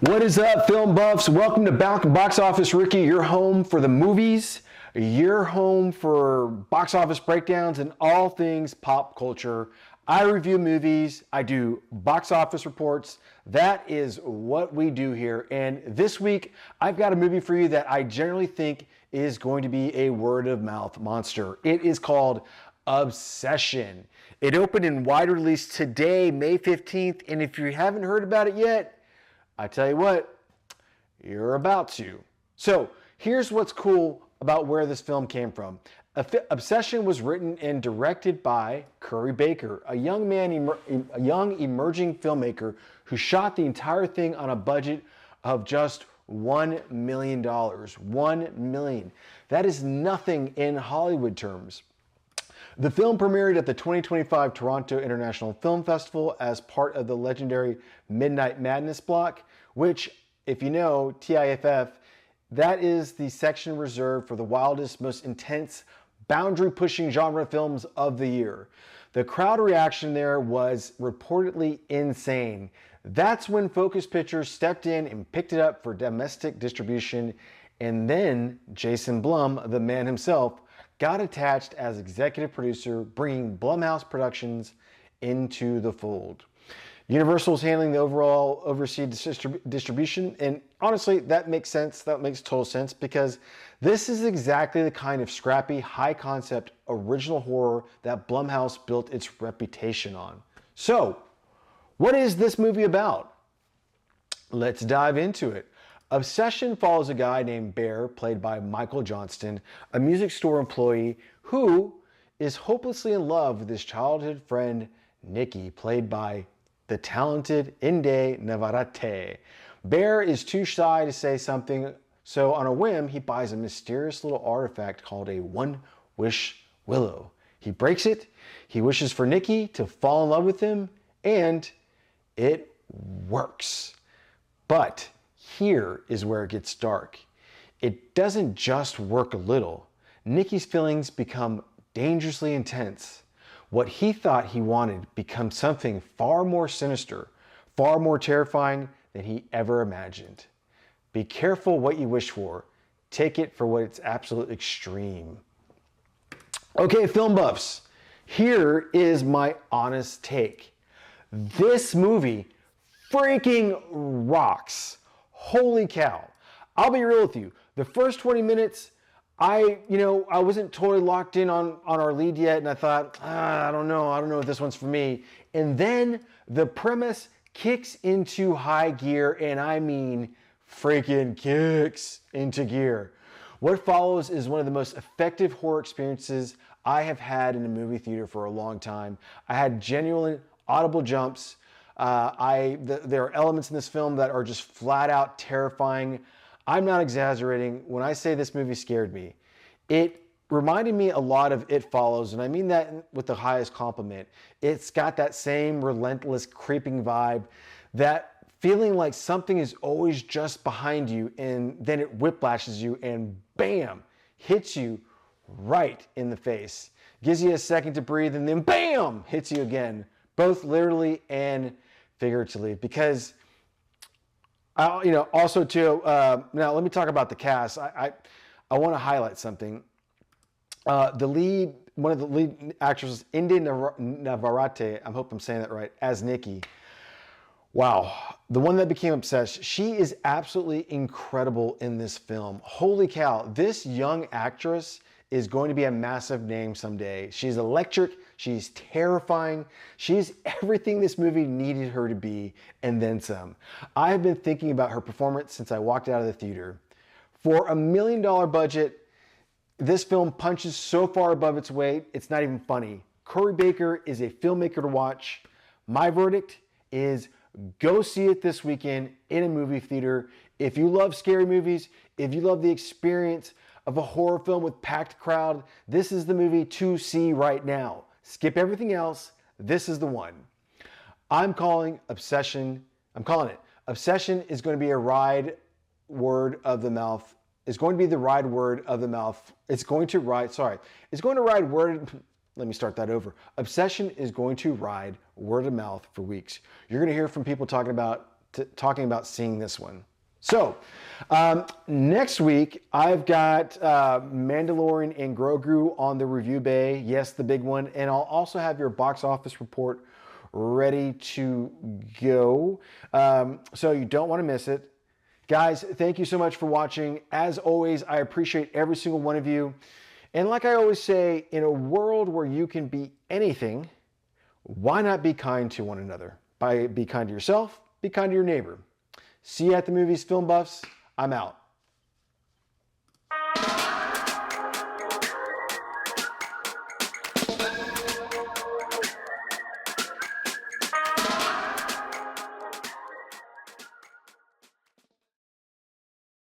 What is up, film buffs? Welcome to Box Office Ricky, your home for the movies, your home for box office breakdowns and all things pop culture. I review movies, I do box office reports. That is what we do here. And this week, I've got a movie for you that I generally think is going to be a word of mouth monster. It is called Obsession. It opened in wide release today, May 15th. And if you haven't heard about it yet, I tell you what, you're about to. So here's what's cool about where this film came from. Obsession was written and directed by Curry Baker, a young emerging filmmaker who shot the entire thing on a budget of just $1 million. $1 million. That is nothing in Hollywood terms. The film premiered at the 2025 Toronto International Film Festival as part of the legendary Midnight Madness block, which, if you know, TIFF, that is the section reserved for the wildest, most intense, boundary-pushing genre films of the year. The crowd reaction there was reportedly insane. That's when Focus Pictures stepped in and picked it up for domestic distribution, and then Jason Blum, the man himself, got attached as executive producer, bringing Blumhouse Productions into the fold. Universal's handling the overall overseas distribution, and honestly, that makes sense. That makes total sense because this is exactly the kind of scrappy, high-concept, original horror that Blumhouse built its reputation on. So, what is this movie about? Let's dive into it. Obsession follows a guy named Bear, played by Michael Johnston, a music store employee who is hopelessly in love with his childhood friend, Nikki, played by the talented Inde Navarrette. Bear is too shy to say something, so on a whim, he buys a mysterious little artifact called a one-wish willow. He breaks it, he wishes for Nikki to fall in love with him, and it works. But here is where it gets dark. It doesn't just work a little. Nikki's feelings become dangerously intense. What he thought he wanted becomes something far more sinister, far more terrifying than he ever imagined. Be careful what you wish for. Take it for what it's absolute extreme. Okay, film buffs, here is my honest take. This movie freaking rocks. Holy cow. I'll be real with you. The first 20 minutes, I wasn't totally locked in on our lead yet, and I thought, I don't know if this one's for me. And then the premise kicks into high gear, and I mean freaking kicks into gear. What follows is one of the most effective horror experiences I have had in a movie theater for a long time. I had genuine audible jumps. There are elements in this film that are just flat out terrifying. I'm not exaggerating when I say this movie scared me. It reminded me a lot of It Follows, and I mean that with the highest compliment. It's got that same relentless, creeping vibe, that feeling like something is always just behind you, and then it whiplashes you and bam, hits you right in the face. Gives you a second to breathe, and then bam, hits you again, both literally and figuratively, because also too, now let me talk about the cast. I want to highlight something. One of the lead actresses, Inde Navarrette, I hope I'm saying that right, as Nikki. Wow, the one that became obsessed. She is absolutely incredible in this film. Holy cow, this young actress is going to be a massive name someday. She's electric, she's terrifying, she's everything this movie needed her to be, and then some. I have been thinking about her performance since I walked out of the theater. For $1 million budget, this film punches so far above its weight, it's not even funny. Curry Baker is a filmmaker to watch. My verdict is go see it this weekend in a movie theater. If you love scary movies, if you love the experience of a horror film with packed crowd, this is the movie to see right now. Skip everything else. This is the one. I'm calling it. Obsession is going to be a ride word of the mouth. It's going to be the ride word of the mouth. It's going to ride word. Let me start that over. Obsession is going to ride word of mouth for weeks. You're going to hear from people talking about talking about seeing this one. So, next week, I've got Mandalorian and Grogu on the review bay. Yes, the big one. And I'll also have your box office report ready to go. So you don't want to miss it. Guys, thank you so much for watching. As always, I appreciate every single one of you. And like I always say, in a world where you can be anything, why not be kind to one another? Be kind to yourself, be kind to your neighbor. See you at the movies, film buffs. I'm out.